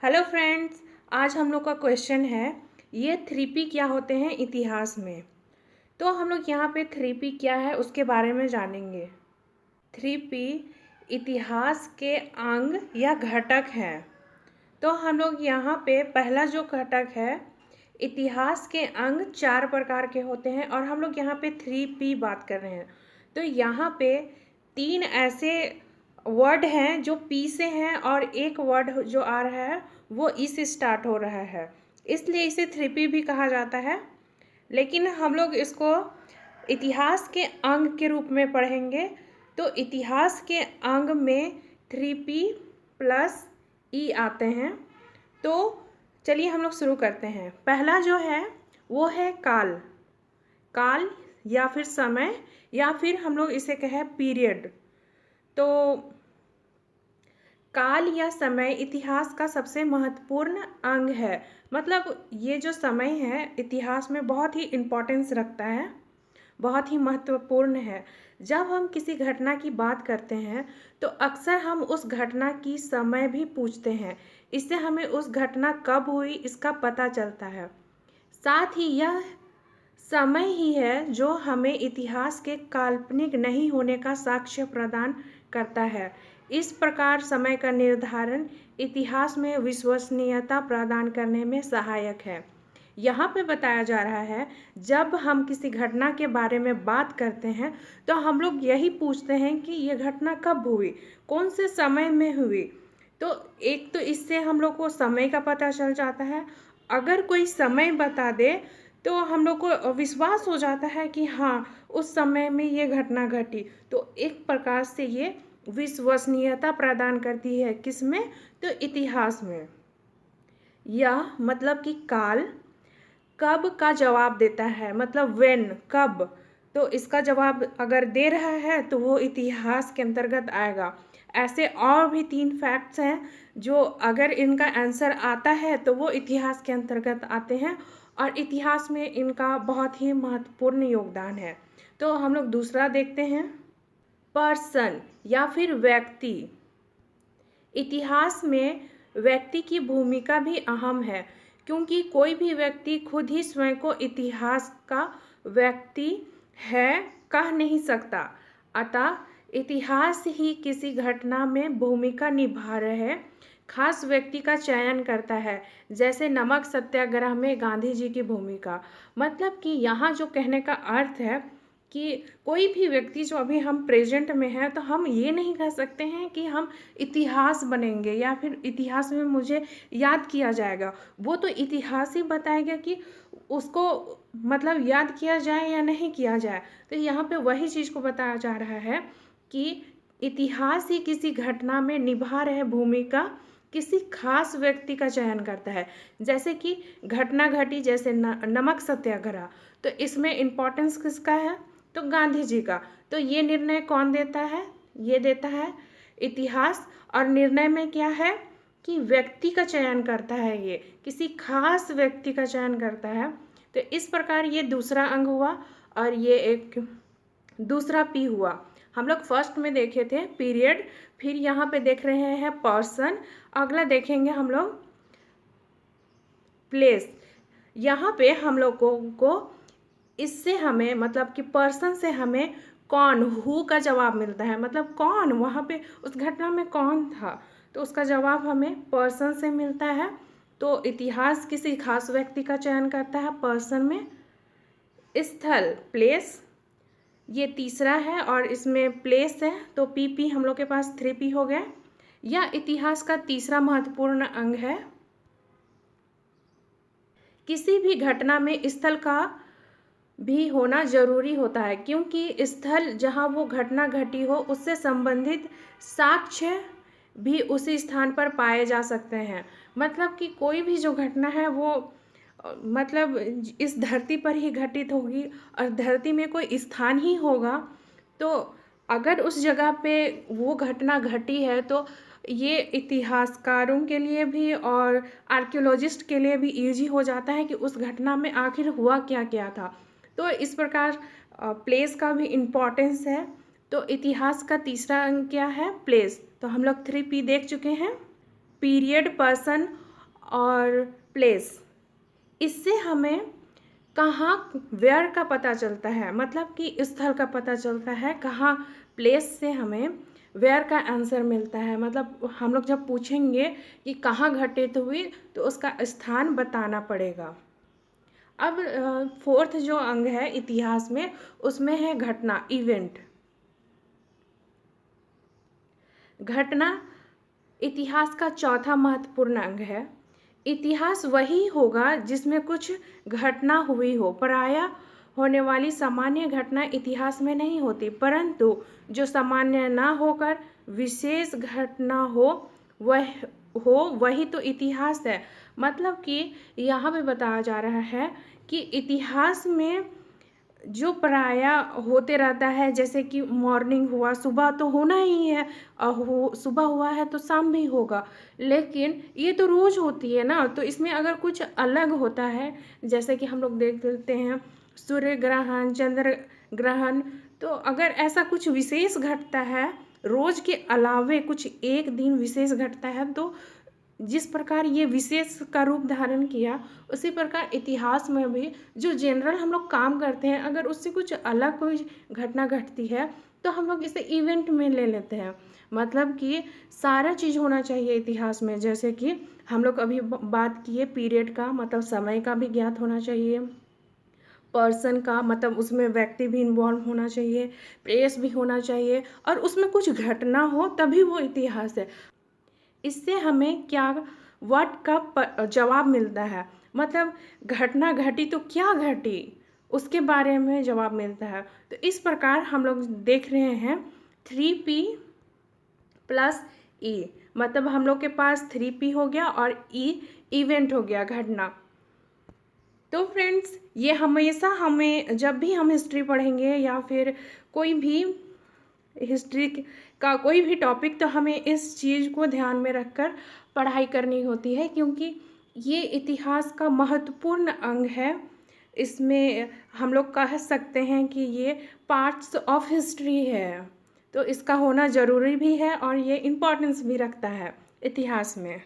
Hello friends, आज हम लोग का क्वेश्चन है ये 3P क्या होते हैं इतिहास में। तो हम लोग यहाँ पे 3P क्या है उसके बारे में जानेंगे। 3P इतिहास के अंग या घटक हैं। तो हम लोग यहाँ पे पहला जो घटक है, इतिहास के अंग 4 प्रकार के होते हैं और हम लोग यहाँ पे 3P बात कर रहे हैं। तो यहाँ पे 3 ऐसे वर्ड हैं जो पी से हैं और एक वर्ड जो आ रहा है वो ई से स्टार्ट हो रहा है, इसलिए इसे 3P भी कहा जाता है। लेकिन हम लोग इसको इतिहास के अंग के रूप में पढ़ेंगे। तो इतिहास के अंग में 3P प्लस ई आते हैं। तो चलिए हम लोग शुरू करते हैं। पहला जो है वो है काल। काल या फिर समय या फिर हम लोग इसे कहें पीरियड। तो काल या समय इतिहास का सबसे महत्वपूर्ण अंग है। मतलब ये जो समय है इतिहास में बहुत ही इम्पोर्टेंस रखता है, बहुत ही महत्वपूर्ण है। जब हम किसी घटना की बात करते हैं तो अक्सर हम उस घटना की समय भी पूछते हैं। इससे हमें उस घटना कब हुई इसका पता चलता है। साथ ही यह समय ही है जो हमें इतिहास के काल्पनिक नहीं होने का साक्ष्य प्रदान करता है। इस प्रकार समय का निर्धारण इतिहास में विश्वसनीयता प्रदान करने में सहायक है। यहाँ पे बताया जा रहा है जब हम किसी घटना के बारे में बात करते हैं तो हम लोग यही पूछते हैं कि ये घटना कब हुई, कौन से समय में हुई। तो एक तो इससे हम लोग को समय का पता चल जाता है। अगर कोई समय बता दे तो हम लोग को विश्वास हो जाता है कि हाँ उस समय में ये घटना घटी। तो एक प्रकार से ये विश्वसनीयता प्रदान करती है, किसमें? तो इतिहास में। यह मतलब कि काल कब का जवाब देता है, मतलब व्हेन, कब। तो इसका जवाब अगर दे रहा है तो वो इतिहास के अंतर्गत आएगा। ऐसे और भी 3 फैक्ट्स हैं जो अगर इनका आंसर आता है तो वो इतिहास के अंतर्गत आते हैं और इतिहास में इनका बहुत ही महत्वपूर्ण योगदान है। तो हम लोग दूसरा देखते हैं, पर्सन या फिर व्यक्ति। इतिहास में व्यक्ति की भूमिका भी अहम है, क्योंकि कोई भी व्यक्ति खुद ही स्वयं को इतिहास का व्यक्ति है कह नहीं सकता। अतः इतिहास ही किसी घटना में भूमिका निभा रहे खास व्यक्ति का चयन करता है, जैसे नमक सत्याग्रह में गांधी जी की भूमिका। मतलब कि यहाँ जो कहने का अर्थ है कि कोई भी व्यक्ति जो अभी हम प्रेजेंट में है तो हम ये नहीं कह सकते हैं कि हम इतिहास बनेंगे या फिर इतिहास में मुझे याद किया जाएगा। वो तो इतिहास ही बताएगा कि उसको मतलब याद किया जाए या नहीं किया जाए। तो यहाँ पे वही चीज़ को बताया जा रहा है कि इतिहास ही किसी घटना में निभा रहे भूमिका किसी खास व्यक्ति का चयन करता है। जैसे कि घटना घटी जैसे नमक सत्याग्रह, तो इसमें इम्पोर्टेंस किसका है? तो गांधी जी का। तो ये निर्णय कौन देता है? ये देता है इतिहास। और निर्णय में क्या है कि व्यक्ति का चयन करता है, ये किसी खास व्यक्ति का चयन करता है। तो इस प्रकार ये दूसरा अंग हुआ और ये एक दूसरा पी हुआ। हम लोग फर्स्ट में देखे थे पीरियड, फिर यहाँ पे देख रहे हैं पर्सन, अगला देखेंगे हम लोग प्लेस। यहाँ पे हम लोगों को इससे हमें मतलब कि पर्सन से हमें कौन, हु का जवाब मिलता है। मतलब कौन वहाँ पे उस घटना में कौन था, तो उसका जवाब हमें पर्सन से मिलता है। तो इतिहास किसी खास व्यक्ति का चयन करता है पर्सन में। स्थल, प्लेस, ये तीसरा है और इसमें प्लेस है। तो पी हम लोग के पास 3P हो गया। यह इतिहास का तीसरा महत्वपूर्ण अंग है। किसी भी घटना में स्थल का भी होना जरूरी होता है, क्योंकि स्थल जहाँ वो घटना घटी हो उससे संबंधित साक्ष्य भी उसी स्थान पर पाए जा सकते हैं। मतलब कि कोई भी जो घटना है वो मतलब इस धरती पर ही घटित होगी और धरती में कोई स्थान ही होगा। तो अगर उस जगह पे वो घटना घटी है तो ये इतिहासकारों के लिए भी और आर्कियोलॉजिस्ट के लिए भी इजी हो जाता है कि उस घटना में आखिर हुआ क्या क्या था। तो इस प्रकार प्लेस का भी इम्पोर्टेंस है। तो इतिहास का तीसरा अंग क्या है? प्लेस। तो हम लोग 3P देख चुके हैं, पीरियड, पर्सन और प्लेस। इससे हमें कहाँ वेयर का पता चलता है, मतलब कि स्थल का पता चलता है। कहाँ प्लेस से हमें वेयर का आंसर मिलता है, मतलब हम लोग जब पूछेंगे कि कहाँ घटित हुई तो उसका स्थान बताना पड़ेगा। अब फोर्थ जो अंग है इतिहास में, उसमें है घटना, इवेंट। घटना इतिहास का चौथा महत्वपूर्ण अंग है। इतिहास वही होगा जिसमें कुछ घटना हुई हो। प्रायः होने वाली सामान्य घटना इतिहास में नहीं होती, परंतु जो सामान्य ना होकर विशेष घटना वही तो इतिहास है। मतलब कि यहाँ पे बताया जा रहा है कि इतिहास में जो प्रायः होते रहता है, जैसे कि मॉर्निंग हुआ, सुबह तो होना ही है, सुबह हुआ है तो शाम भी होगा, लेकिन ये तो रोज़ होती है ना। तो इसमें अगर कुछ अलग होता है, जैसे कि हम लोग देख लेते हैं सूर्य ग्रहण, चंद्र ग्रहण, तो अगर ऐसा कुछ विशेष घटता है, रोज़ के अलावे कुछ एक दिन विशेष घटता है, तो जिस प्रकार ये विशेष का रूप धारण किया, उसी प्रकार इतिहास में भी जो जनरल हम लोग काम करते हैं, अगर उससे कुछ अलग कोई घटना घटती है तो हम लोग इसे इवेंट में ले लेते हैं। मतलब कि सारा चीज़ होना चाहिए इतिहास में। जैसे कि हम लोग अभी बात किए पीरियड का, मतलब समय का भी ज्ञात होना चाहिए, पर्सन का, मतलब उसमें व्यक्ति भी इन्वॉल्व होना चाहिए, प्लेस भी होना चाहिए, और उसमें कुछ घटना हो तभी वो इतिहास है। इससे हमें क्या व्हाट का जवाब मिलता है, मतलब घटना घटी तो क्या घटी, उसके बारे में जवाब मिलता है। तो इस प्रकार हम लोग देख रहे हैं 3P प्लस E, मतलब हम लोग के पास 3P हो गया और E इवेंट हो गया, घटना। तो फ्रेंड्स, ये हमेशा हमें जब भी हम हिस्ट्री पढ़ेंगे या फिर कोई भी हिस्ट्री का कोई भी टॉपिक, तो हमें इस चीज़ को ध्यान में रखकर पढ़ाई करनी होती है, क्योंकि ये इतिहास का महत्वपूर्ण अंग है। इसमें हम लोग कह सकते हैं कि ये पार्ट्स ऑफ हिस्ट्री है, तो इसका होना ज़रूरी भी है और ये इम्पोर्टेंस भी रखता है इतिहास में।